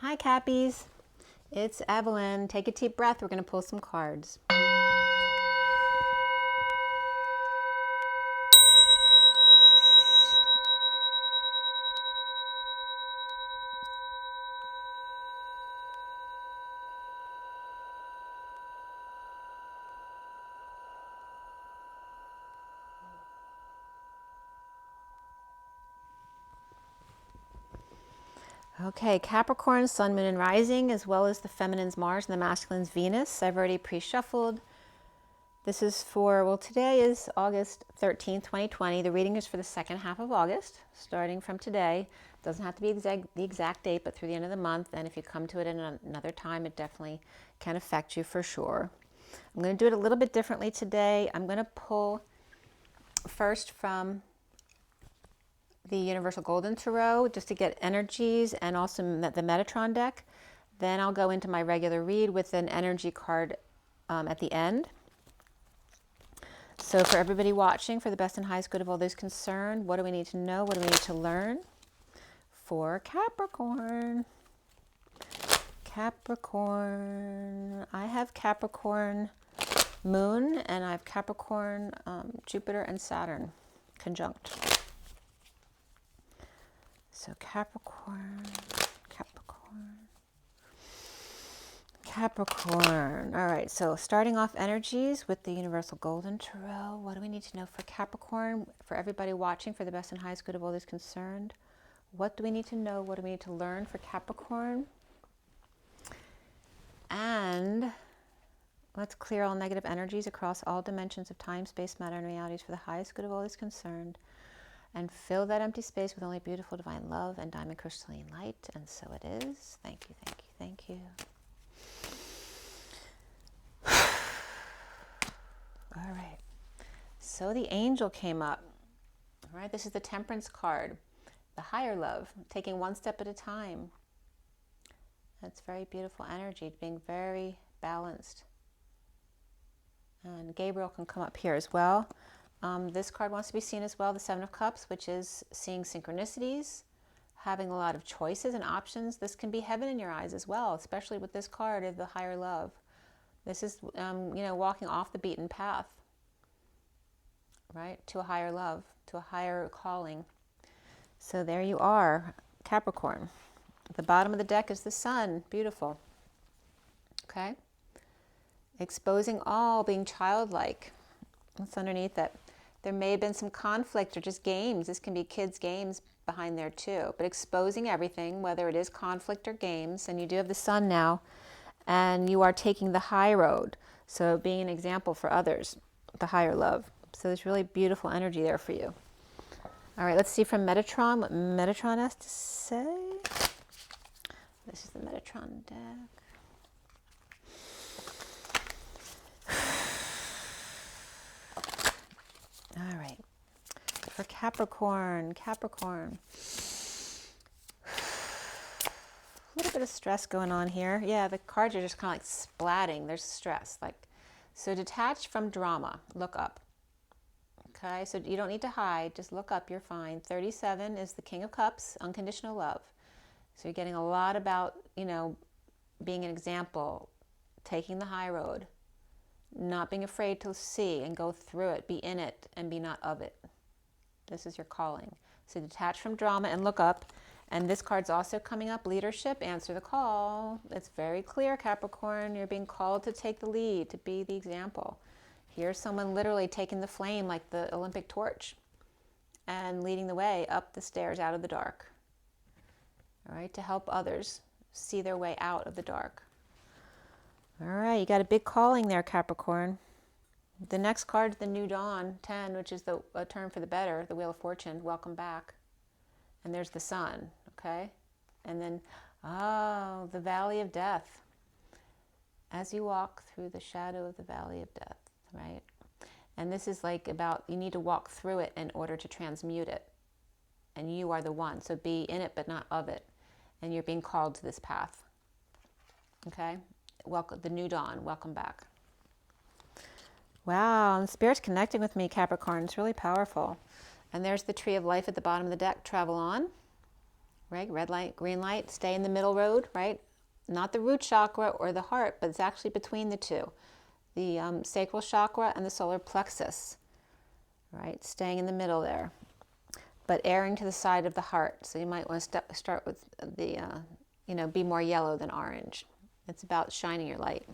Hi, Cappies. It's Evelyn. Take a deep breath. We're going to pull some cards. Okay, Capricorn, Sun, Moon, and Rising, as well as the feminine's Mars and the masculine's Venus. I've already pre-shuffled. This is for, well, today is August 13th, 2020. The reading is for the second half of August, starting from today. It doesn't have to be the exact date, but through the end of the month. And if you come to it at another time, it definitely can affect you for sure. I'm going to do it a little bit differently today. I'm going to pull first from the Universal Golden Tarot just to get energies, and also the Metatron deck. Then I'll go into my regular read with an energy card at the end. So for everybody watching, for the best and highest good of all those concerned, what do we need to know? What do we need to learn for Capricorn? Capricorn. I have Capricorn Moon, and I have Capricorn Jupiter and Saturn conjunct. So Capricorn. All right, so starting off energies with the Universal Golden Tarot. What do we need to know for Capricorn? For everybody watching, for the best and highest good of all those concerned, what do we need to know? What do we need to learn for Capricorn? And let's clear all negative energies across all dimensions of time, space, matter, and realities for the highest good of all those concerned. And fill that empty space with only beautiful divine love and diamond crystalline light. And so it is. Thank you, thank you, thank you. All right. So the angel came up. All right, this is the Temperance card. The higher love, taking one step at a time. That's very beautiful energy, being very balanced. And Gabriel can come up here as well. This card wants to be seen as well, the Seven of Cups, which is seeing synchronicities, having a lot of choices and options. This can be heaven in your eyes as well, especially with this card of the higher love. This is, walking off the beaten path, right, to a higher love, to a higher calling. So there you are, Capricorn. At the bottom of the deck is the Sun. Beautiful. Okay. Exposing all, being childlike. What's underneath it? There may have been some conflict or just games. This can be kids' games behind there too. But exposing everything, whether it is conflict or games, and you do have the Sun now, and you are taking the high road. So being an example for others, the higher love. So there's really beautiful energy there for you. All right, let's see from Metatron, what Metatron has to say. This is the Metatron deck. All right, for Capricorn. A little bit of stress going on here. Yeah, the cards are just kind of like splatting. There's stress. So detach from drama. Look up. Okay, so you don't need to hide. Just look up. You're fine. 37 is the King of Cups, unconditional love. So you're getting a lot about, being an example, taking the high road, not being afraid to see and go through it, be in it and be not of it. This is your calling. So detach from drama and look up. And this card's also coming up, leadership, answer the call. It's very clear, Capricorn. You're being called to take the lead, to be the example. Here's someone literally taking the flame like the Olympic torch and leading the way up the stairs out of the dark. All right, to help others see their way out of the dark. All right, you got a big calling there, Capricorn. The next card is the New Dawn, 10, which is a turn for the better, the Wheel of Fortune. Welcome back. And there's the Sun, okay? And then, the Valley of Death. As you walk through the shadow of the Valley of Death, right? And this is like about, you need to walk through it in order to transmute it. And you are the one. So be in it, but not of it. And you're being called to this path. Okay? Welcome, the New Dawn. Welcome back. Wow, and Spirit's connecting with me, Capricorn. It's really powerful. And there's the Tree of Life at the bottom of the deck. Travel on. right? Red light, green light, stay in the middle road, right? Not the root chakra or the heart, but it's actually between the two. The sacral chakra and the solar plexus, right? Staying in the middle there, but airing to the side of the heart. So you might want to start with the, be more yellow than orange. It's about shining your light.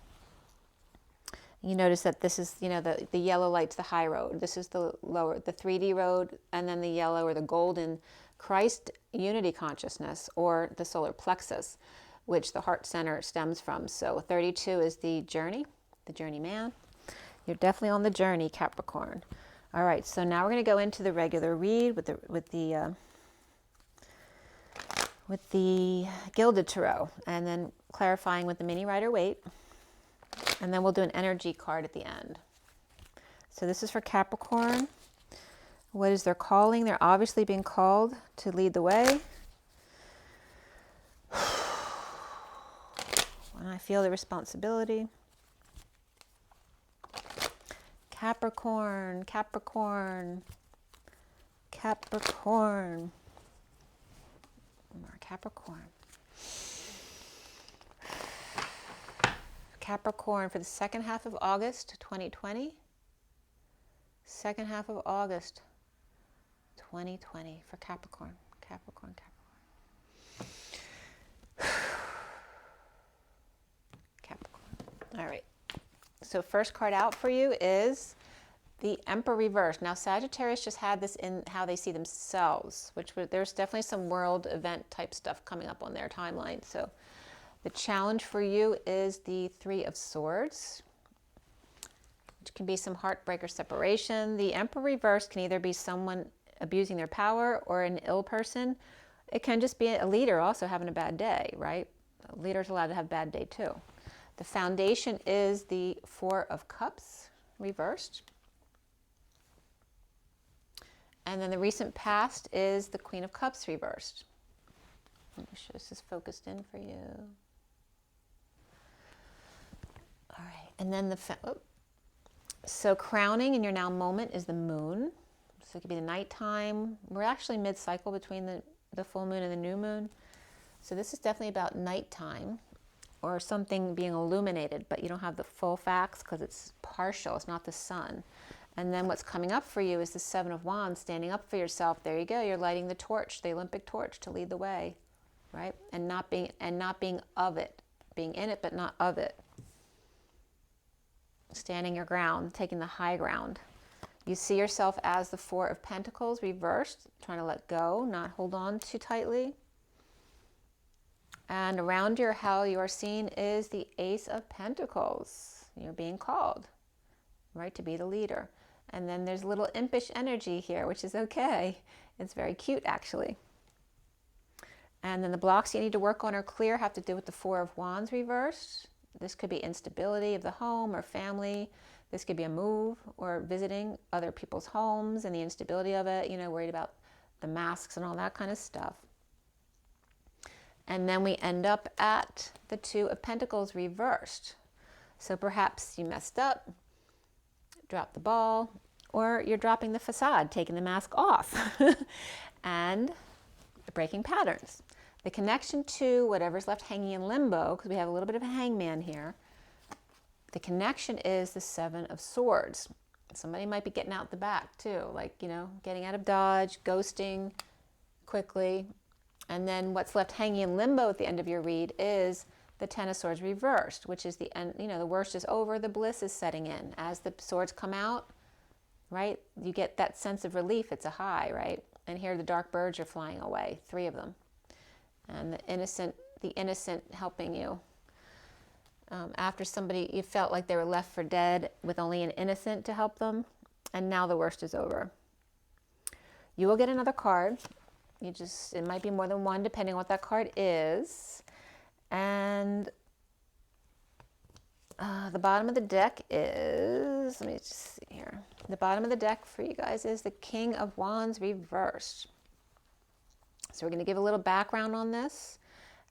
You notice that this is, the yellow light's the high road. This is the lower, the 3D road, and then the yellow or the golden Christ unity consciousness, or the solar plexus, which the heart center stems from. So 32 is the journeyman. You're definitely on the journey, Capricorn. All right, so now we're going to go into the regular read with the Gilded Tarot, and then clarifying with the mini Rider-Waite, and then we'll do an energy card at the end. So this is for Capricorn. What is their calling? They're obviously being called to lead the way. When I feel the responsibility. Capricorn, Capricorn, Capricorn. More Capricorn. Capricorn for the second half of August 2020. Second half of August 2020 for Capricorn. Capricorn, Capricorn. Capricorn. All right. So first card out for you is the Emperor reverse. Now Sagittarius just had this in how they see themselves, there's definitely some world event type stuff coming up on their timeline. So the challenge for you is the Three of Swords, which can be some heartbreak or separation. The Emperor reverse can either be someone abusing their power or an ill person. It can just be a leader also having a bad day, right? A leader's allowed to have a bad day too. The foundation is the Four of Cups reversed. And then the recent past is the Queen of Cups reversed. Let me show this is focused in for you. All right, and then so crowning in your now moment is the moon. So it could be the nighttime. We're actually mid-cycle between the full moon and the new moon. So this is definitely about nighttime or something being illuminated, but you don't have the full facts because it's partial, it's not the sun. And then what's coming up for you is the Seven of Wands, standing up for yourself. There you go, you're lighting the torch, the Olympic torch to lead the way, right? And not being of it, being in it but not of it. Standing your ground, taking the high ground. You see yourself as the Four of Pentacles reversed, trying to let go, not hold on too tightly. And around how you are seen is the Ace of Pentacles. You're being called, right, to be the leader. And then there's a little impish energy here, which is okay. It's very cute, actually. And then the blocks you need to work on or clear have to do with the Four of Wands reversed. This could be instability of the home or family. This could be a move or visiting other people's homes and the instability of it, worried about the masks and all that kind of stuff. And then we end up at the Two of Pentacles reversed. So perhaps you messed up, dropped the ball, or you're dropping the facade, taking the mask off, and breaking patterns. The connection to whatever's left hanging in limbo, because we have a little bit of a hangman here, the connection is the Seven of Swords. Somebody might be getting out the back too, like, getting out of dodge, ghosting quickly. And then what's left hanging in limbo at the end of your read is the Ten of Swords reversed, which is the end, the worst is over, the bliss is setting in. As the swords come out, right, you get that sense of relief, it's a high, right? And here the dark birds are flying away, 3 of them. And the innocent helping you. After somebody, you felt like they were left for dead with only an innocent to help them, and now the worst is over. You will get another card. It might be more than one depending on what that card is. And the bottom of the deck is, let me just see here. The bottom of the deck for you guys is the King of Wands reversed. So we're going to give a little background on this,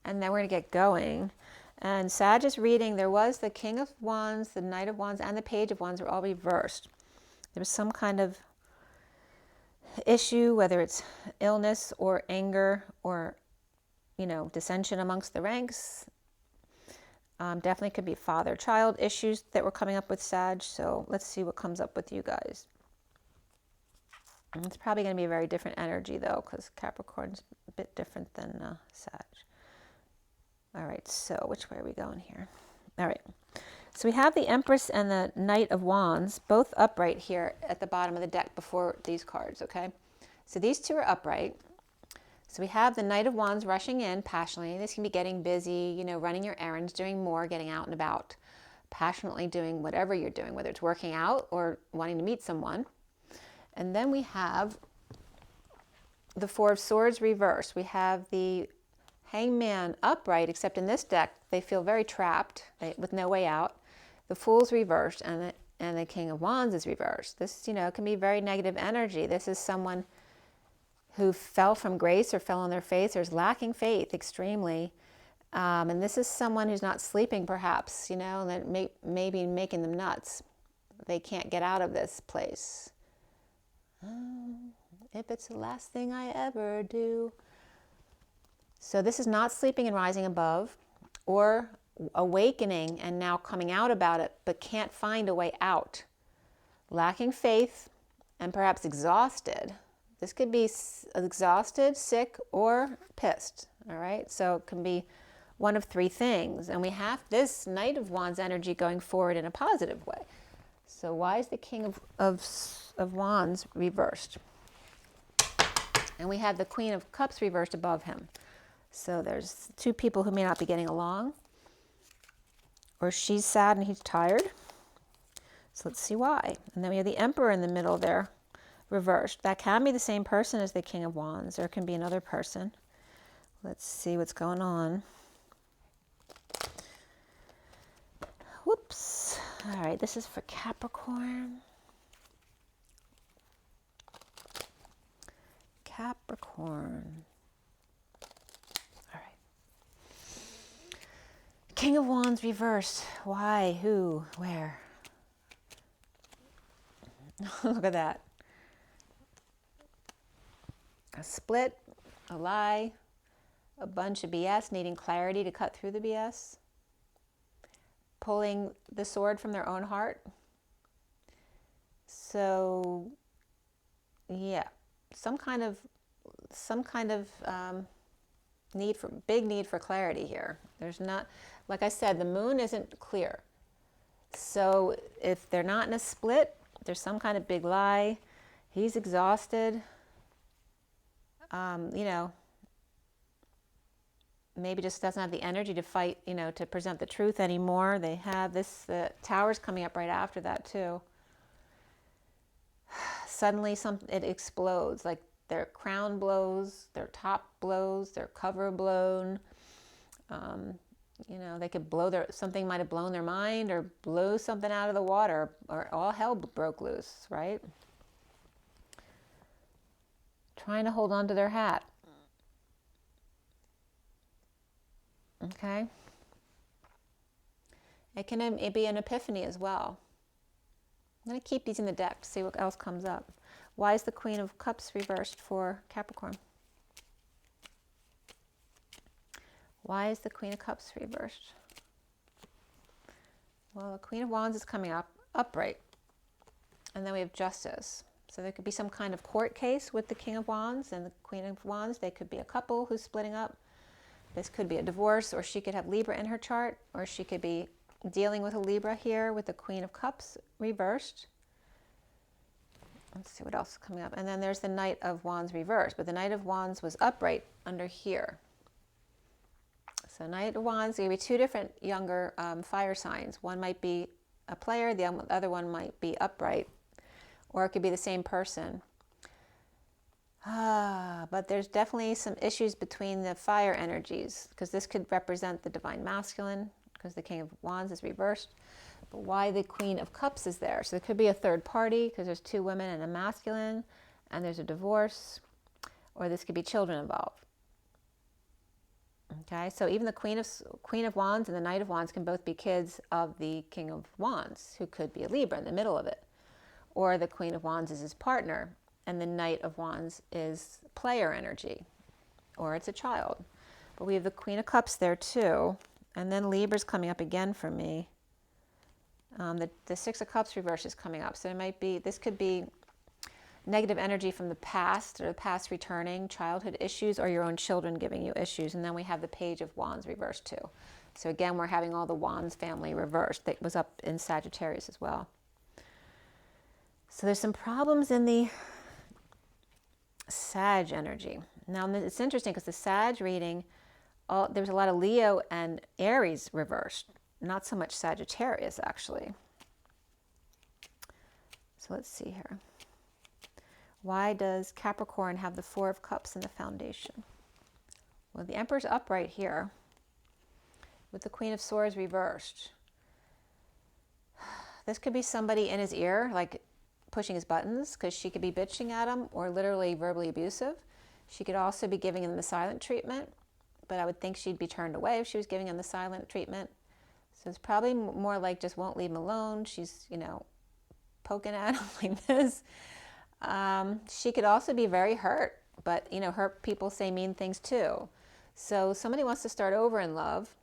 and then we're going to get going. And Sag's reading, there was the King of Wands, the Knight of Wands, and the Page of Wands were all reversed. There was some kind of issue, whether it's illness or anger or you know, dissension amongst the ranks. Definitely could be father-child issues that were coming up with Sag. So let's see what comes up with you guys. And it's probably going to be a very different energy, though, because Capricorn's a bit different than Sag. All right, so which way are we going here? All right. So we have the Empress and the Knight of Wands, both upright here at the bottom of the deck before these cards, okay? So these two are upright. So we have the Knight of Wands rushing in passionately. This can be getting busy, you know, running your errands, doing more, getting out and about, passionately doing whatever you're doing, whether it's working out or wanting to meet someone. And then we have the Four of Swords reversed. We have the Hangman upright, except in this deck, they feel very trapped with no way out. The Fool's reversed, and the King of Wands is reversed. This, you know, can be very negative energy. This is someone who fell from grace or fell on their face or is lacking faith extremely. And this is someone who's not sleeping, perhaps, you know, and that may be making them nuts. They can't get out of this place. If it's the last thing I ever do. So this is not sleeping and rising above, or awakening and now coming out about it, but can't find a way out. Lacking faith and perhaps exhausted. This could be exhausted, sick, or pissed, all right? So it can be one of three things. And we have this Knight of Wands energy going forward in a positive way. So why is the King of Wands reversed? And we have the Queen of Cups reversed above him. So there's two people who may not be getting along. Or she's sad and he's tired. So let's see why. And then we have the Emperor in the middle there, reversed. That can be the same person as the King of Wands, or it can be another person. Let's see what's going on. Whoops. All right, this is for Capricorn. Capricorn. All right. King of Wands reversed. Why? Who? Where? Look at that. A split, a lie, a bunch of BS, needing clarity to cut through the BS, pulling the sword from their own heart. So, yeah, some kind of big need for clarity here. There's not, like I said, the moon isn't clear. So if they're not in a split, there's some kind of big lie. He's exhausted. You know, maybe just doesn't have the energy to fight, you know, to present the truth anymore. They have this, the Tower's coming up right after that too. Suddenly it explodes, like their crown blows, their top blows, their cover blown. You know, they could blow something might have blown their mind or blow something out of the water, or all hell broke loose, right? Trying to hold on to their hat. Okay? It can be an epiphany as well. I'm going to keep these in the deck to see what else comes up. Why is the Queen of Cups reversed for Capricorn? Why is the Queen of Cups reversed? Well, the Queen of Wands is coming up upright. And then we have Justice. So there could be some kind of court case with the King of Wands and the Queen of Wands. They could be a couple who's splitting up. This could be a divorce, or she could have Libra in her chart, or she could be dealing with a Libra here with the Queen of Cups reversed. Let's see what else is coming up. And then there's the Knight of Wands reversed, but the Knight of Wands was upright under here. So Knight of Wands, there will be two different younger fire signs. One might be a player, the other one might be upright, or it could be the same person. But there's definitely some issues between the fire energies, because this could represent the Divine Masculine, because the King of Wands is reversed. But why the Queen of Cups is there? So there could be a third party, because there's two women and a masculine, and there's a divorce, or this could be children involved. Okay, so even the Queen of Wands and the Knight of Wands can both be kids of the King of Wands, who could be a Libra in the middle of it. Or the Queen of Wands is his partner, and the Knight of Wands is player energy, or it's a child. But we have the Queen of Cups there too. And then Libra's coming up again for me. The Six of Cups reverse is coming up. So it might be, this could be negative energy from the past, or the past returning, childhood issues, or your own children giving you issues. And then we have the Page of Wands reversed too. So again, we're having all the Wands family reversed. That was up in Sagittarius as well. So there's some problems in the Sag energy. Now it's interesting because the Sag reading, there's a lot of Leo and Aries reversed. Not so much Sagittarius, actually. So let's see here. Why does Capricorn have the Four of Cups in the foundation? Well, the Emperor's upright here with the Queen of Swords reversed. This could be somebody in his ear, like pushing his buttons, because she could be bitching at him or literally verbally abusive. She could also be giving him the silent treatment, but I would think she'd be turned away if she was giving him the silent treatment. So it's probably more like just won't leave him alone. She's, you know, poking at him like this. She could also be very hurt, but, you know, hurt people say mean things too. So somebody wants to start over in love,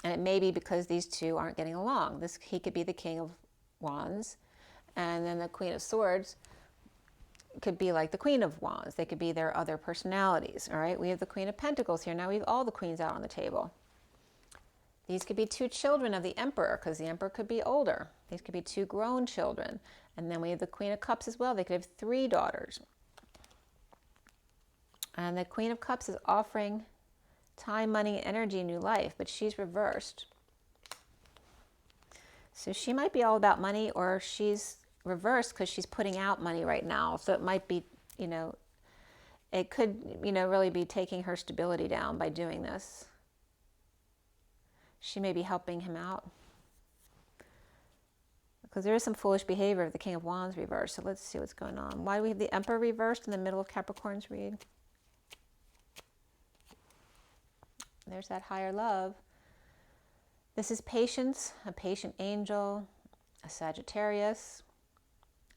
and it may be because these two aren't getting along. He could be the King of Wands, and then the Queen of Swords could be like the Queen of Wands. They could be their other personalities, all right? We have the Queen of Pentacles here. Now we have all the queens out on the table. These could be two children of the Emperor, because the Emperor could be older. These could be two grown children. And then we have the Queen of Cups as well. They could have 3 daughters. And the Queen of Cups is offering time, money, energy, new life, but she's reversed. So she might be all about money, or she's reversed because she's putting out money right now. So it might be, you know, it could, you know, really be taking her stability down by doing this. She may be helping him out, because there is some foolish behavior of the King of Wands reversed. So let's see what's going on. Why do we have the Emperor reversed in the middle of Capricorn's read? There's that higher love. This is patience, a patient angel, a Sagittarius.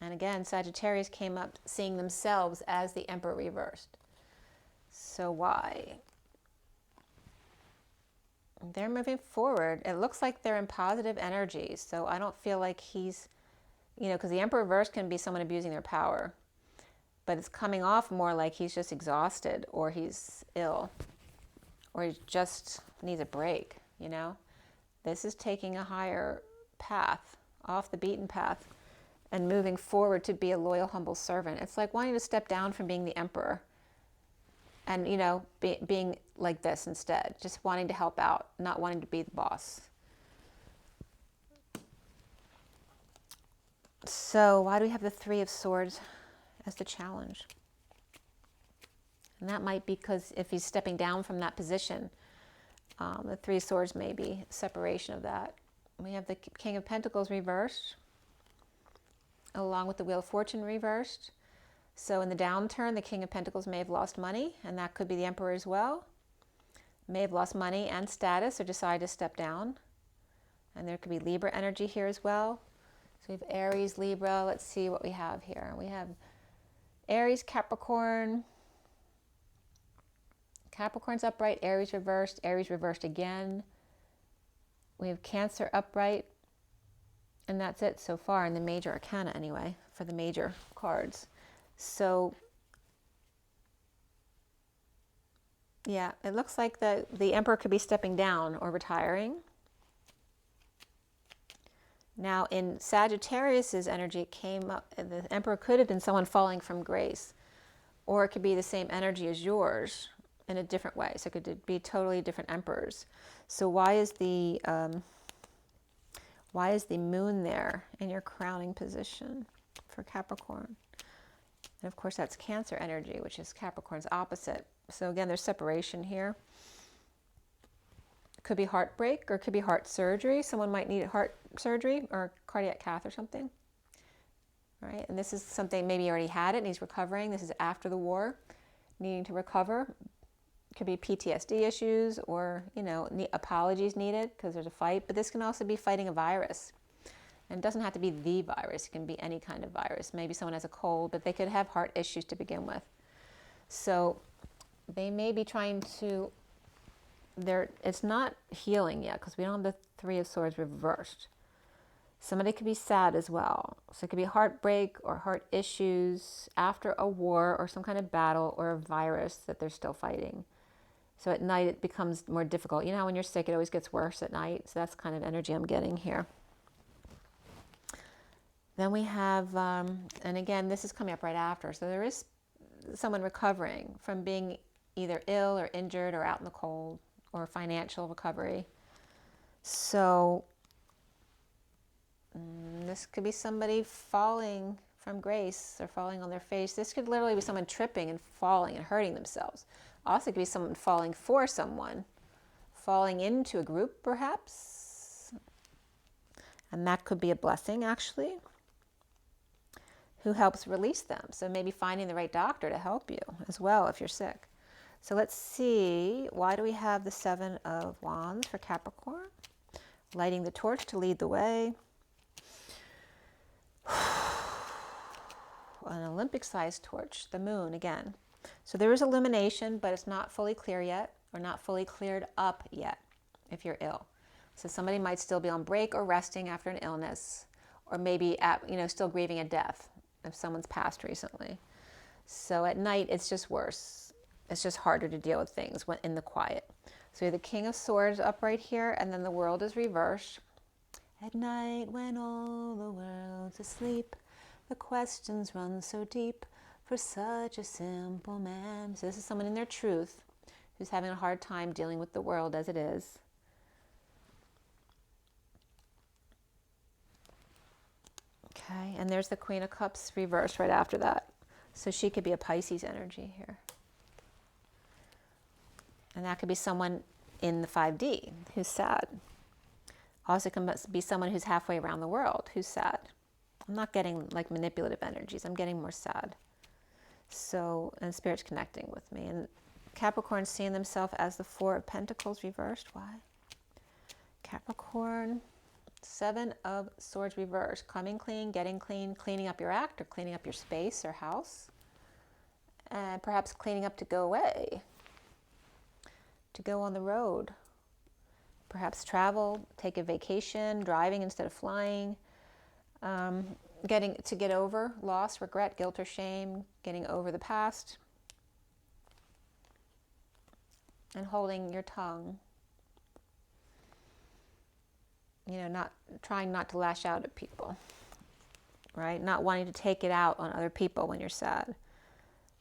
And again, Sagittarius came up seeing themselves as the Emperor reversed. So why? They're moving forward. It looks like they're in positive energy. So I don't feel like he's, you know, because the Emperor reverse can be someone abusing their power. But it's coming off more like he's just exhausted, or he's ill, or he just needs a break, you know. This is taking a higher path, off the beaten path, and moving forward to be a loyal, humble servant. It's like wanting to step down from being the Emperor and, you know, being like this instead, just wanting to help out, not wanting to be the boss. So why do we have the Three of Swords as the challenge? And that might be because if he's stepping down from that position, the Three of Swords may be separation of that. We have the King of Pentacles reversed, along with the Wheel of Fortune reversed. So in the downturn, the King of Pentacles may have lost money, and that could be the Emperor as well. May have lost money and status, or decide to step down. And there could be Libra energy here as well. So we have Aries, Libra. Let's see what we have here. We have Aries, Capricorn. Capricorn's upright, Aries reversed again. We have Cancer upright. And that's it so far in the major arcana anyway, for the major cards. So, yeah, it looks like the Emperor could be stepping down or retiring. Now, in Sagittarius's energy, it came up, the Emperor could have been someone falling from grace, or it could be the same energy as yours in a different way. So it could be totally different emperors. So why is the moon there in your crowning position for Capricorn? And of course, that's Cancer energy, which is Capricorn's opposite. So again, there's separation here. It could be heartbreak, or it could be heart surgery. Someone might need heart surgery or cardiac cath or something. Right? And this is something maybe he already had it and he's recovering. This is after the war, needing to recover. It could be PTSD issues, or, you know, apologies needed because there's a fight. But this can also be fighting a virus. And it doesn't have to be the virus. It can be any kind of virus. Maybe someone has a cold, but they could have heart issues to begin with. So they may be trying to, it's not healing yet because we don't have the Three of Swords reversed. Somebody could be sad as well. So it could be heartbreak or heart issues after a war or some kind of battle or a virus that they're still fighting. So at night it becomes more difficult. You know how when you're sick it always gets worse at night? So that's kind of energy I'm getting here. Then we have, and again, this is coming up right after. So there is someone recovering from being either ill or injured or out in the cold, or financial recovery. So this could be somebody falling from grace or falling on their face. This could literally be someone tripping and falling and hurting themselves. Also, it could be someone falling for someone, falling into a group perhaps. And that could be a blessing actually, who helps release them. So maybe finding the right doctor to help you as well if you're sick. So let's see, why do we have the Seven of Wands for Capricorn? Lighting the torch to lead the way. An Olympic-sized torch, the moon again. So there is illumination, but it's not fully clear yet, or not fully cleared up yet if you're ill. So somebody might still be on break or resting after an illness, or maybe at, still grieving a death if someone's passed recently. So at night, it's just worse. It's just harder to deal with things when in the quiet. So we have the King of Swords up right here, and then the world is reversed. At night when all the world's asleep, the questions run so deep for such a simple man. So this is someone in their truth who's having a hard time dealing with the world as it is. Okay, and there's the Queen of Cups reversed right after that. So she could be a Pisces energy here. And that could be someone in the 5D who's sad. Also can be someone who's halfway around the world who's sad. I'm not getting like manipulative energies. I'm getting more sad. So, and Spirit's connecting with me. And Capricorn seeing themselves as the Four of Pentacles reversed. Why? Capricorn, Seven of Swords reversed. Coming clean, getting clean, cleaning up your act or cleaning up your space or house. And perhaps cleaning up to go away. To go on the road. Perhaps travel, take a vacation, driving instead of flying. Get over loss, regret, guilt, or shame, getting over the past, and holding your tongue. Not trying not to lash out at people, right? Not wanting to take it out on other people when you're sad.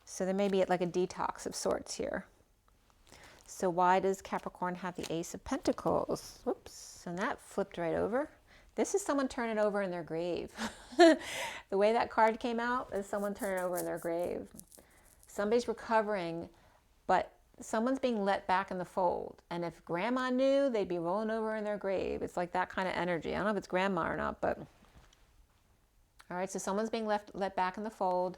So there may be like a detox of sorts here. So why does Capricorn have the Ace of Pentacles? Whoops, and that flipped right over. This is someone turning over in their grave. The way that card came out is someone turning over in their grave. Somebody's recovering, but someone's being let back in the fold. And if grandma knew, they'd be rolling over in their grave. It's like that kind of energy. I don't know if it's grandma or not, but... All right, so someone's being let back in the fold,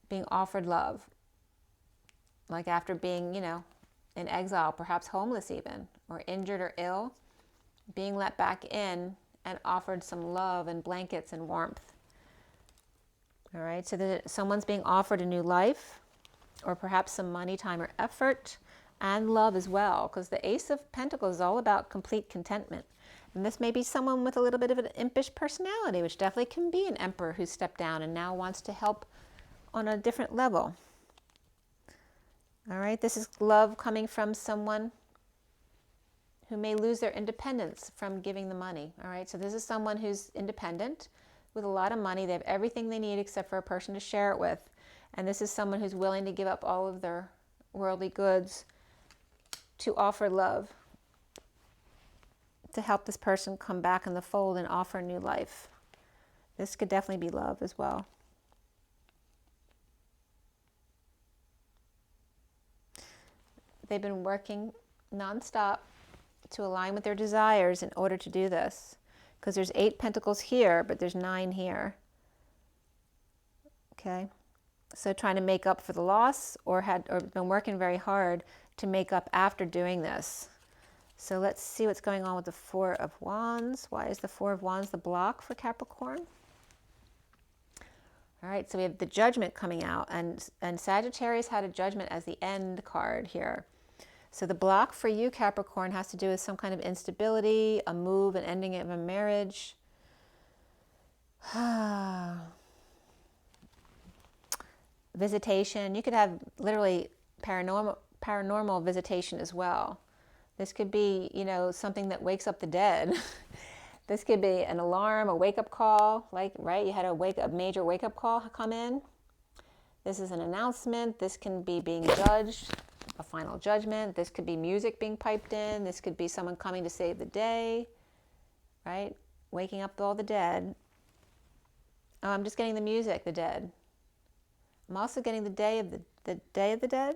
being offered love. Like after being, in exile, perhaps homeless even, or injured or ill, being let back in and offered some love and blankets and warmth. All right, so that someone's being offered a new life, or perhaps some money, time, or effort, and love as well, because the Ace of Pentacles is all about complete contentment. And this may be someone with a little bit of an impish personality, which definitely can be an emperor who stepped down and now wants to help on a different level. All right, this is love coming from someone who may lose their independence from giving the money. All right, so this is someone who's independent with a lot of money. They have everything they need except for a person to share it with. And this is someone who's willing to give up all of their worldly goods to offer love, to help this person come back in the fold and offer new life. This could definitely be love as well. They've been working nonstop to align with their desires in order to do this. Because there's 8 pentacles here, but there's 9 here. Okay? So trying to make up for the loss, or been working very hard to make up after doing this. So let's see what's going on with the Four of Wands. Why is the Four of Wands the block for Capricorn? All right, so we have the Judgment coming out, and Sagittarius had a Judgment as the end card here. So the block for you, Capricorn, has to do with some kind of instability, a move, an ending of a marriage. Visitation. You could have literally paranormal visitation as well. This could be, you know, something that wakes up the dead. This could be an alarm, a wake-up call, like, right? You had a major wake-up call come in. This is an announcement. This can be being judged, a final judgment. This could be music being piped in. This could be someone coming to save the day, right? Waking up all the dead. Oh, I'm just getting the music, the dead. I'm also getting the day of the Day of the Dead.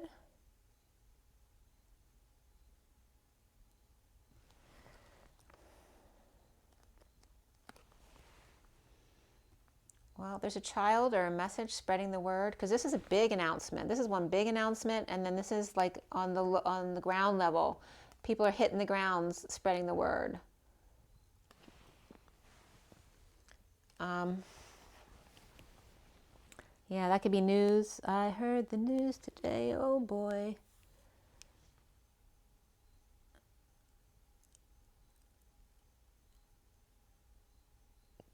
Well, there's a child or a message spreading the word, because this is a big announcement. This is one big announcement, and then this is like on the ground level. People are hitting the grounds, spreading the word. Yeah, that could be news. I heard the news today. Oh boy.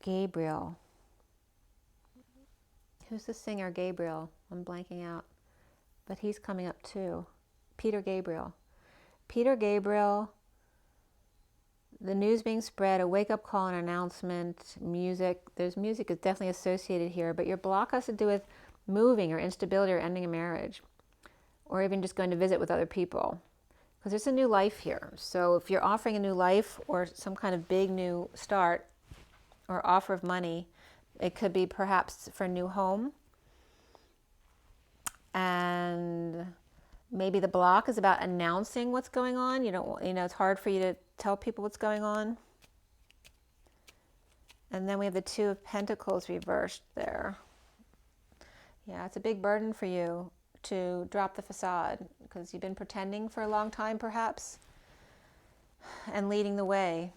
Gabriel. Who's the singer, Gabriel? I'm blanking out. But he's coming up too. Peter Gabriel. Peter Gabriel, the news being spread, a wake-up call, an announcement, music. There's music is definitely associated here, but your block has to do with moving or instability or ending a marriage, or even just going to visit with other people. Because there's a new life here. So if you're offering a new life or some kind of big new start or offer of money, it could be perhaps for a new home. And maybe the block is about announcing what's going on. You know, it's hard for you to tell people what's going on. And then we have the Two of Pentacles reversed there. Yeah, it's a big burden for you to drop the facade, because you've been pretending for a long time perhaps, and leading the way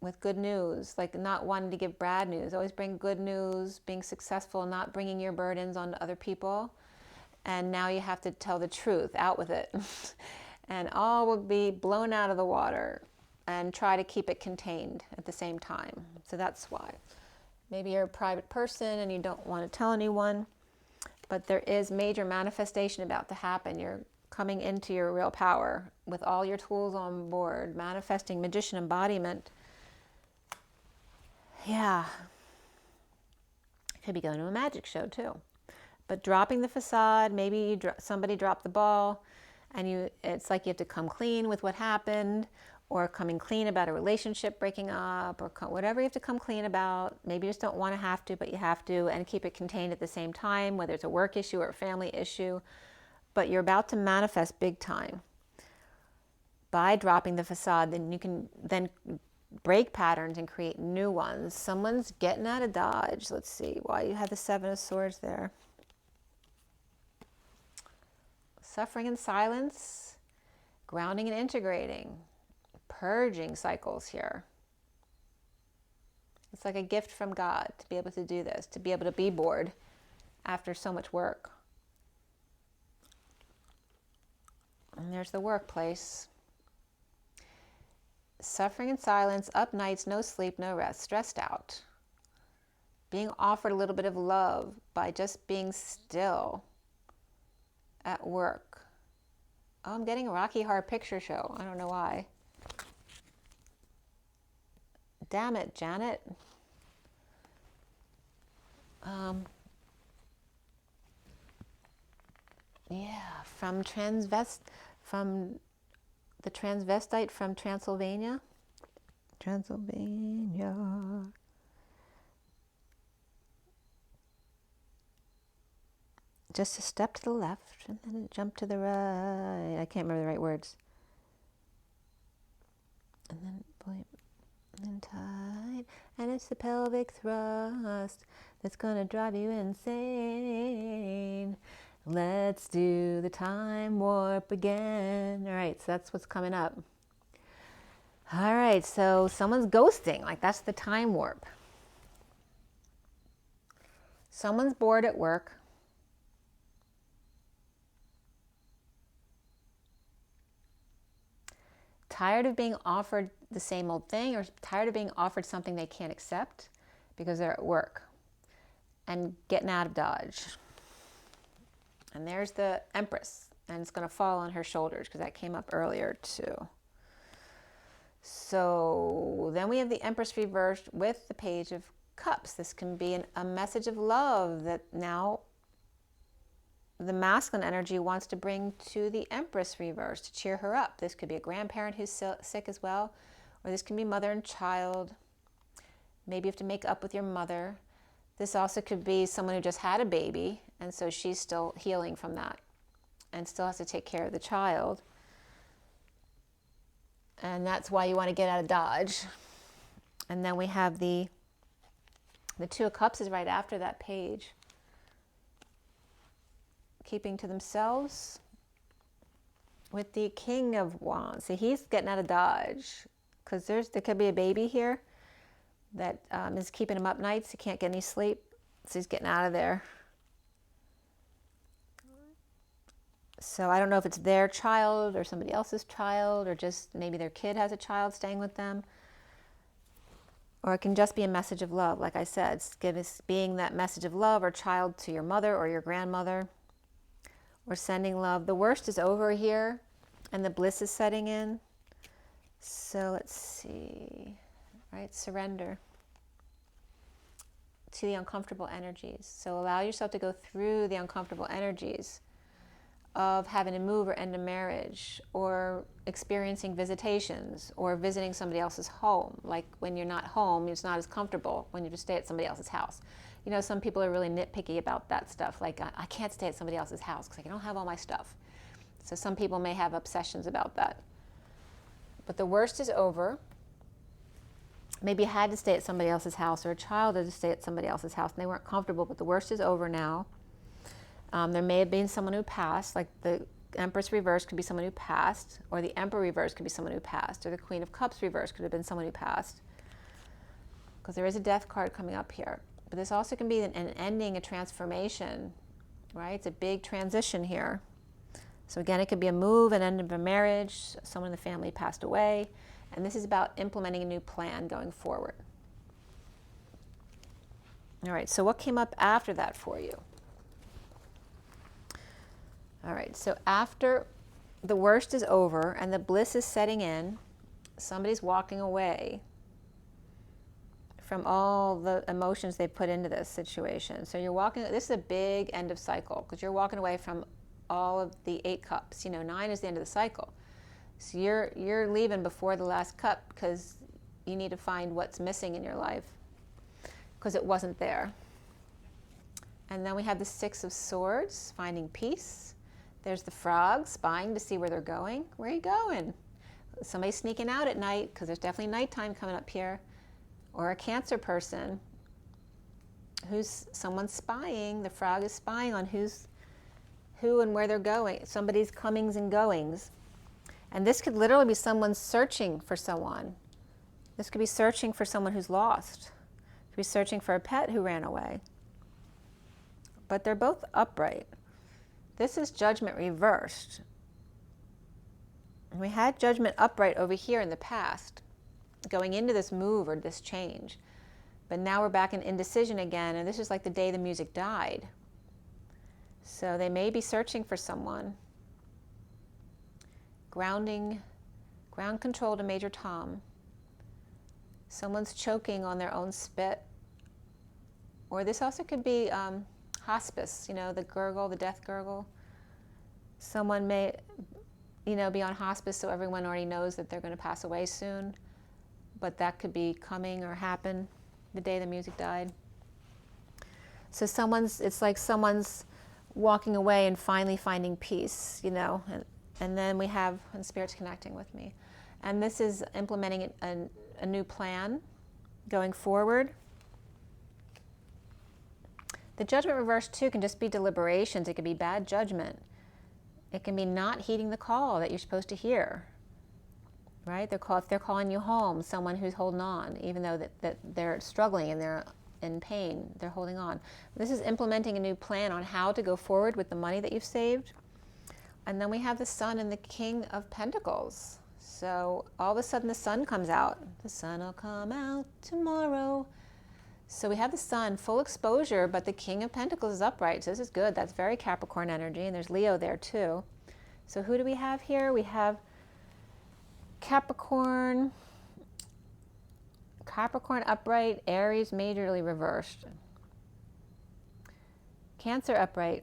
with good news, like not wanting to give bad news. Always bring good news, being successful, not bringing your burdens on other people. And now you have to tell the truth, out with it. And all will be blown out of the water, and try to keep it contained at the same time. So that's why. Maybe you're a private person and you don't want to tell anyone, but there is major manifestation about to happen. You're coming into your real power with all your tools on board, manifesting, magician embodiment. Yeah. Could be going to a magic show too. But dropping the facade, maybe somebody dropped the ball, and it's like you have to come clean with what happened, or coming clean about a relationship breaking up, or whatever you have to come clean about. Maybe you just don't want to have to, but you have to, and keep it contained at the same time, whether it's a work issue or a family issue. But you're about to manifest big time. By dropping the facade, then you can then break patterns and create new ones. Someone's getting out of Dodge. Let's see why you have the Seven of Swords there. Suffering in silence, grounding and integrating, purging cycles here. It's like a gift from God to be able to do this, to be able to be bored after so much work. And there's the workplace. Suffering in silence, up nights, no sleep, no rest, stressed out. Being offered a little bit of love by just being still at work. Oh, I'm getting a Rocky Horror Picture Show. I don't know why. Damn it, Janet. Yeah, from the transvestite from Transylvania. Transylvania. Just a step to the left and then a jump to the right. I can't remember the right words. And then point and tight. And it's the pelvic thrust that's gonna drive you insane. Let's do the time warp again. All right, so that's what's coming up. All right, so someone's ghosting. Like, that's the time warp. Someone's bored at work. Tired of being offered the same old thing, or tired of being offered something they can't accept because they're at work, and getting out of Dodge. And there's the Empress, and it's going to fall on her shoulders because that came up earlier too. So then we have the Empress reversed with the Page of Cups. This can be a message of love that now the masculine energy wants to bring to the Empress reverse to cheer her up. This could be a grandparent who's sick as well, or this can be mother and child. Maybe you have to make up with your mother. This also could be someone who just had a baby, and so she's still healing from that and still has to take care of the child. And that's why you want to get out of Dodge. And then we have the Two of Cups is right after that page. Keeping to themselves with the King of Wands. See, he's getting out of Dodge because there could be a baby here that is keeping him up nights. He can't get any sleep, so he's getting out of there. So I don't know if it's their child or somebody else's child, or just maybe their kid has a child staying with them. Or it can just be a message of love. Like I said, being that message of love or child to your mother or your grandmother, or sending love. The worst is over here and the bliss is setting in. So let's see, right? Surrender to the uncomfortable energies. So allow yourself to go through the uncomfortable energies of having to move or end a marriage, or experiencing visitations, or visiting somebody else's home. Like when you're not home, it's not as comfortable when you just stay at somebody else's house. You know, some people are really nitpicky about that stuff. Like, I can't stay at somebody else's house because I don't have all my stuff. So some people may have obsessions about that. But the worst is over. Maybe you had to stay at somebody else's house, or a child had to stay at somebody else's house and they weren't comfortable, but the worst is over now. There may have been someone who passed, like the Empress reverse could be someone who passed, or the Emperor reverse could be someone who passed, or the Queen of Cups reverse could have been someone who passed. Because there is a death card coming up here. But this also can be an ending, a transformation, right? It's a big transition here. So again, it could be a move, an end of a marriage, someone in the family passed away, and this is about implementing a new plan going forward. All right, so what came up after that for you? All right, so after the worst is over and the bliss is setting in, somebody's walking away from all the emotions they put into this situation. So you're walking, this is a big end of cycle, because you're walking away from all of the 8 cups. You know, 9 is the end of the cycle. So you're leaving before the last cup because you need to find what's missing in your life because it wasn't there. And then we have the 6 of Swords, finding peace. There's the frog, spying to see where they're going. Where are you going? Somebody's sneaking out at night because there's definitely nighttime coming up here. Or a Cancer person someone's spying. The frog is spying on who and where they're going. Somebody's comings and goings. And this could literally be someone searching for someone. This could be searching for someone who's lost. It could be searching for a pet who ran away. But they're both upright. This is Judgment reversed. And we had Judgment upright over here in the past, going into this move or this change. But now we're back in indecision again, and this is like the day the music died. So they may be searching for someone. Ground control to Major Tom. Someone's choking on their own spit. Or this also could be hospice, you know, the gurgle, the death gurgle. Someone may, you know, be on hospice so everyone already knows that they're going to pass away soon. But that could be coming or happen the day the music died. So it's like someone's walking away and finally finding peace, you know. And then we have, and Spirit's connecting with me. And this is implementing a new plan going forward. The Judgment reverse too can just be deliberations. It could be bad judgment. It can be not heeding the call that you're supposed to hear. Right? If they're calling you home, someone who's holding on, even though that they're struggling and they're in pain. They're holding on. This is implementing a new plan on how to go forward with the money that you've saved. And then we have the Sun and the King of Pentacles. So all of a sudden the Sun comes out. The Sun will come out tomorrow. So we have the Sun, full exposure, but the King of Pentacles is upright. So this is good. That's very Capricorn energy. And there's Leo there too. So who do we have here? We have Capricorn, Capricorn upright, Aries majorly reversed, Cancer upright,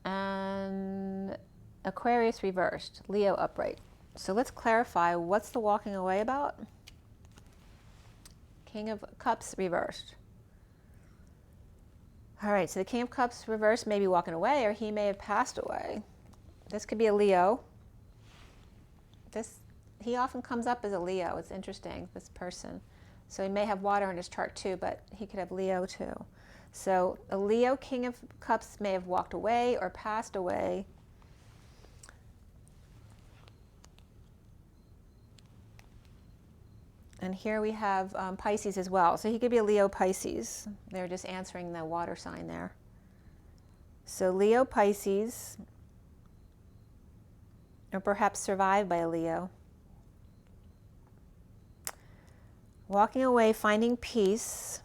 and Aquarius reversed, Leo upright. So let's clarify, what's the walking away about? King of Cups reversed. All right, so the King of Cups reversed may be walking away, or he may have passed away. This could be a Leo. He often comes up as a Leo. It's interesting, this person. So he may have water in his chart too, but he could have Leo too. So a Leo King of Cups may have walked away or passed away. And here we have Pisces as well. So he could be a Leo Pisces. They're just answering the water sign there. So Leo Pisces, or perhaps survived by a Leo. Walking away, finding peace,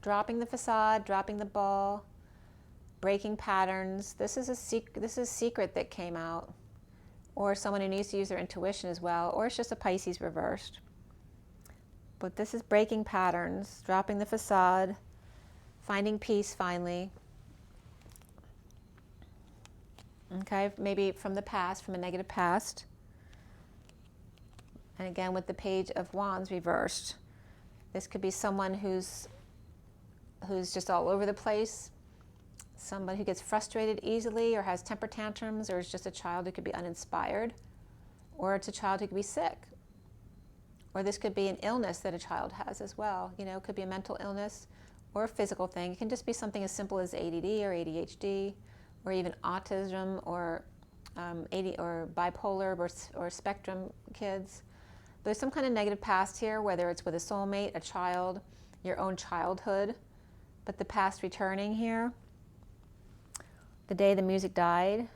dropping the facade, dropping the ball, breaking patterns. This is a secret that came out, or someone who needs to use their intuition as well, or it's just a Pisces reversed. But this is breaking patterns, dropping the facade, finding peace finally. Okay, maybe from the past, from a negative past. And again, with the Page of Wands reversed, this could be someone who's just all over the place, somebody who gets frustrated easily or has temper tantrums, or is just a child who could be uninspired, or it's a child who could be sick. Or this could be an illness that a child has as well. You know, it could be a mental illness or a physical thing. It can just be something as simple as ADD or ADHD, or even autism, or or bipolar or spectrum kids. There's some kind of negative past here, whether it's with a soulmate, a child, your own childhood, but the past returning here. The day the music died.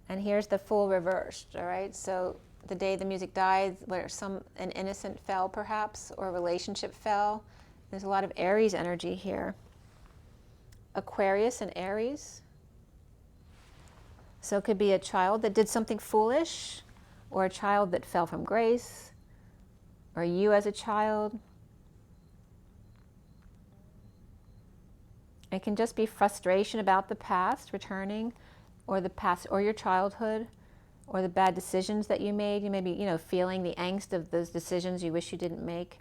And here's the Fool reversed, all right? So the day the music died, where an innocent fell perhaps, or a relationship fell. There's a lot of Aries energy here. Aquarius and Aries. So it could be a child that did something foolish, or a child that fell from grace, or you as a child. It can just be frustration about the past returning, or the past, or your childhood, or the bad decisions that you made. You may be, feeling the angst of those decisions you wish you didn't make,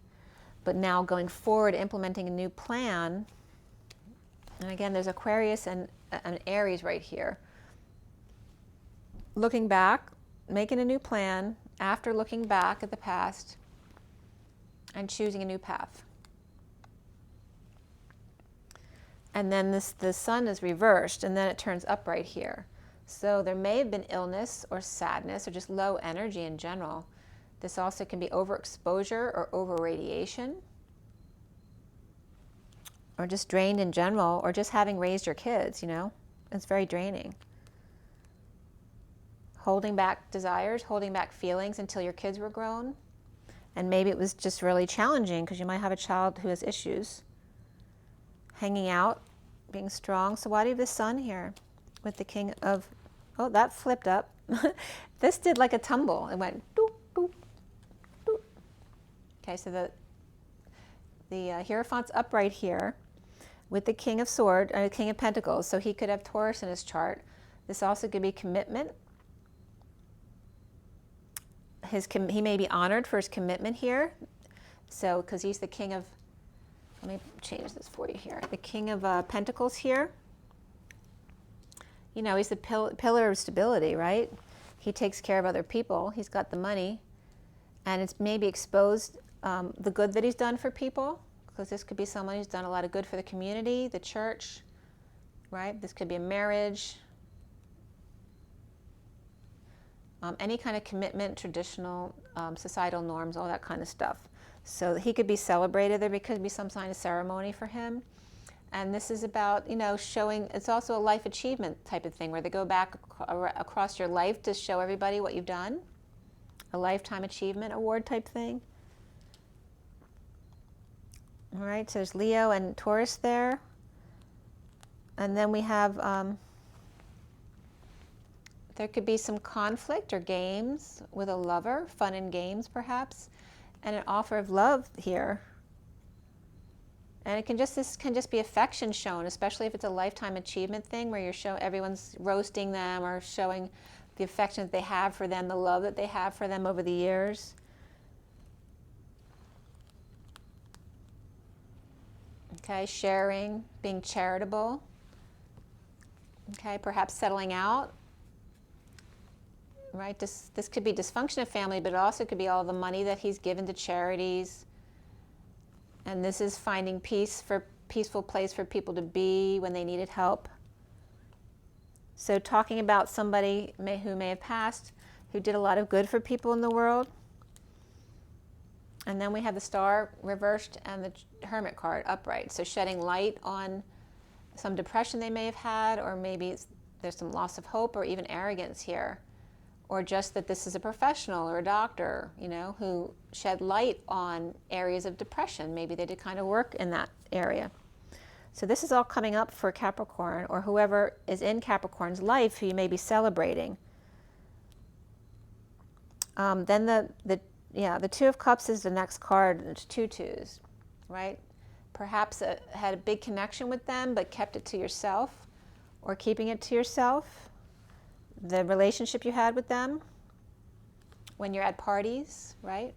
but now going forward, implementing a new plan. And again, there's Aquarius and an Aries right here. Looking back, making a new plan after looking back at the past and choosing a new path. And then the Sun is reversed, and then it turns upright here. So there may have been illness or sadness or just low energy in general. This also can be overexposure or over-radiation, or just drained in general, or just having raised your kids, It's very draining. Holding back desires, holding back feelings until your kids were grown. And maybe it was just really challenging because you might have a child who has issues. Hanging out, being strong. So why do you have the Sun here with the King of, oh, that flipped up. This did like a tumble. It went doop, doop, doop. Okay, so the Hierophant's upright here with the King of Swords, King of Pentacles. So he could have Taurus in his chart. This also could be commitment. He may be honored for his commitment here. So, because he's the King of, let me change this for you here. The King of Pentacles here. He's the pillar of stability, right? He takes care of other people. He's got the money. And it's maybe exposed the good that he's done for people, because this could be someone who's done a lot of good for the community, the church, right? This could be a marriage. any kind of commitment, traditional, societal norms, all that kind of stuff. So he could be celebrated. There could be some kind of ceremony for him. And this is about, you know, showing, it's also a life achievement type of thing where they go back across your life to show everybody what you've done. A lifetime achievement award type thing. All right, so there's Leo and Taurus there. And then we have, there could be some conflict or games with a lover, fun and games perhaps, and an offer of love here. And it can just, this can just be affection shown, especially if it's a lifetime achievement thing where you're everyone's roasting them or showing the affection that they have for them, the love that they have for them over the years. Okay, sharing, being charitable. Okay, perhaps settling out. Right, this could be dysfunction of family, but it also could be all the money that he's given to charities. And this is finding peaceful place for people to be when they needed help. So talking about somebody who may have passed, who did a lot of good for people in the world. And then we have the Star reversed and the Hermit card upright. So shedding light on some depression they may have had, or maybe there's some loss of hope or even arrogance here. Or just that this is a professional or a doctor, you know, who shed light on areas of depression. Maybe they did kind of work in that area. So this is all coming up for Capricorn, or whoever is in Capricorn's life who you may be celebrating. Then the Two of Cups is the next card. It's 2 2s, right? Perhaps had a big connection with them, but kept it to yourself, or keeping it to yourself. The relationship you had with them when you're at parties, right?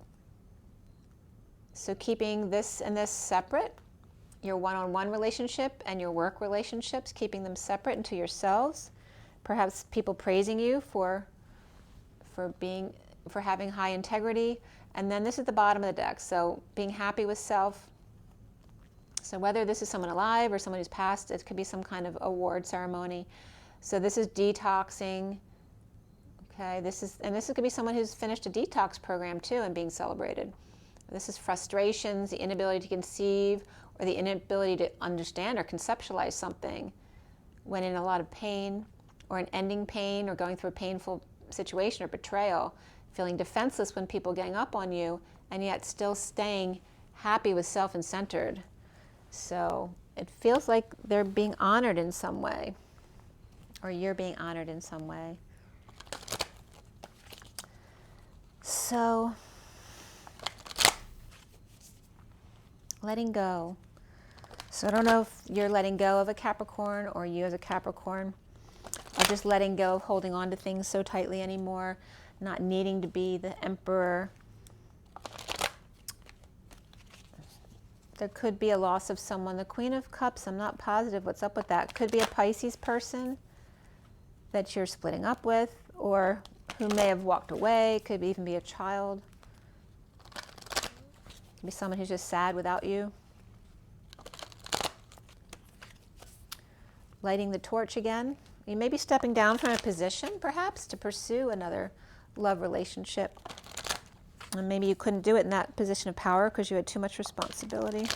So keeping this and this separate, your one-on-one relationship and your work relationships, keeping them separate into yourselves. Perhaps people praising you for having high integrity. And then this is the bottom of the deck. So being happy with self. So whether this is someone alive or someone who's passed, it could be some kind of award ceremony. So this is detoxing. Okay, this could be someone who's finished a detox program too and being celebrated. This is frustrations, the inability to conceive, or the inability to understand or conceptualize something when in a lot of pain, or an ending pain, or going through a painful situation or betrayal, feeling defenseless when people gang up on you, and yet still staying happy with self and centered. So it feels like they're being honored in some way, or you're being honored in some way. So, letting go. So I don't know if you're letting go of a Capricorn, or you as a Capricorn are just letting go of holding on to things so tightly anymore, not needing to be the emperor. There could be a loss of someone. The Queen of Cups, I'm not positive what's up with that. Could be a Pisces person that you're splitting up with, or who may have walked away. Could even be a child. Could be someone who's just sad without you. Lighting the torch again. You may be stepping down from a position, perhaps, to pursue another love relationship. And maybe you couldn't do it in that position of power because you had too much responsibility.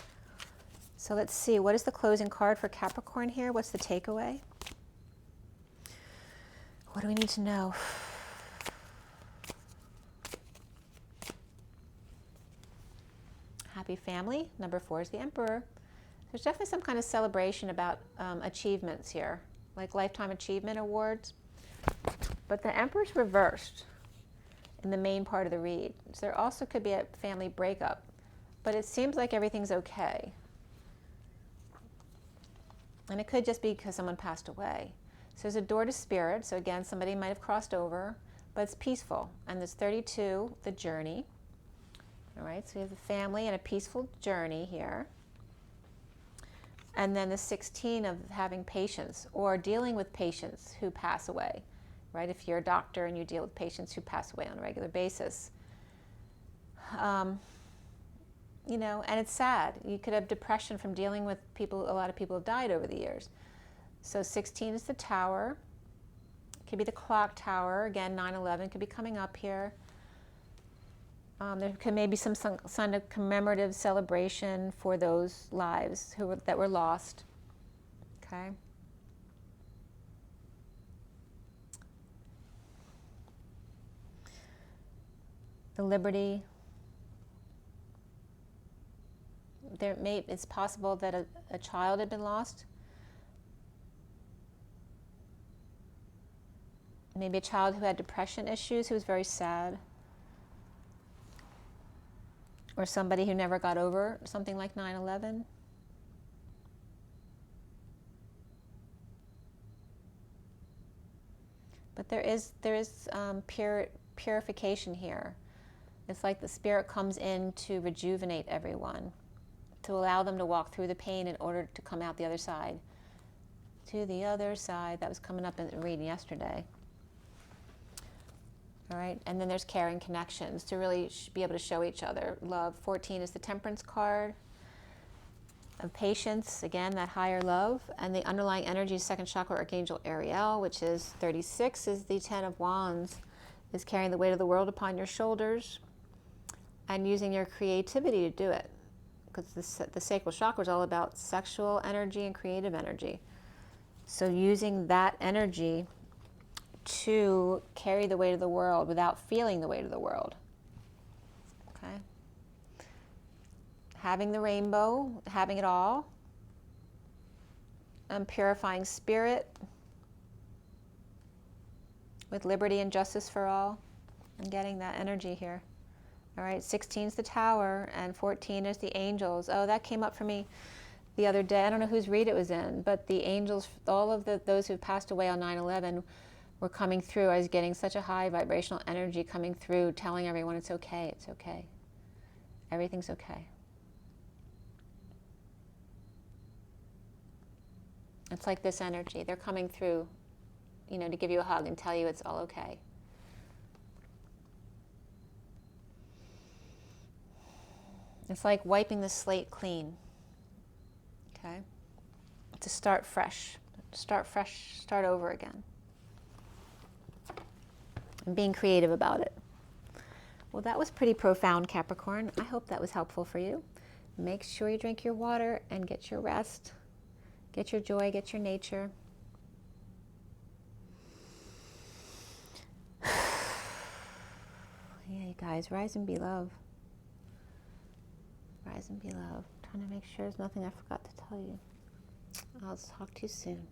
So let's see, what is the closing card for Capricorn here? What's the takeaway? What do we need to know? Happy family. Number 4 is the Emperor. There's definitely some kind of celebration about achievements here, like lifetime achievement awards. But the Emperor's reversed in the main part of the read. So there also could be a family breakup, but it seems like everything's okay. And it could just be because someone passed away. So there's a door to spirit. So again, somebody might have crossed over, but it's peaceful. And there's 32, the journey. All right, so we have the family and a peaceful journey here. And then the 16 of having patients, or dealing with patients who pass away, right? If you're a doctor and you deal with patients who pass away on a regular basis. You know, and it's sad. You could have depression from dealing with people. A lot of people have died over the years. So 16 is the Tower. Could be the clock tower. Again, 9/11 could be coming up here. There could maybe some kind of commemorative celebration for those lives that were lost. Okay. The liberty. It's possible that a child had been lost. Maybe a child who had depression issues, who was very sad. Or somebody who never got over something like 9/11. But there is purification here. It's like the spirit comes in to rejuvenate everyone, to allow them to walk through the pain in order to come out the other side. To the other side. That was coming up in the reading yesterday. All right, and then there's caring connections to really be able to show each other love. 14 is the Temperance card of patience, again, that higher love. And the underlying energy is second chakra, Archangel Ariel, which is 36, is the 10 of Wands, is carrying the weight of the world upon your shoulders and using your creativity to do it. Because the sacral chakra is all about sexual energy and creative energy. So using that energy to carry the weight of the world without feeling the weight of the world. Okay? Having the rainbow, having it all. Purifying spirit with liberty and justice for all. And getting that energy here. All right, 16 is the Tower and 14 is the Angels. Oh, that came up for me the other day. I don't know whose read it was in, but the angels, all of those who passed away on 9/11 were coming through. I was getting such a high vibrational energy coming through, telling everyone it's okay, it's okay. Everything's okay. It's like this energy. They're coming through, you know, to give you a hug and tell you it's all okay. It's like wiping the slate clean. Okay? To start fresh. Start over again. And being creative about it. Well, that was pretty profound, Capricorn. I hope that was helpful for you. Make sure you drink your water and get your rest. Get your joy, get your nature. Yeah, you guys, rise and be love. Rise and be love. I'm trying to make sure there's nothing I forgot to tell you. I'll talk to you soon.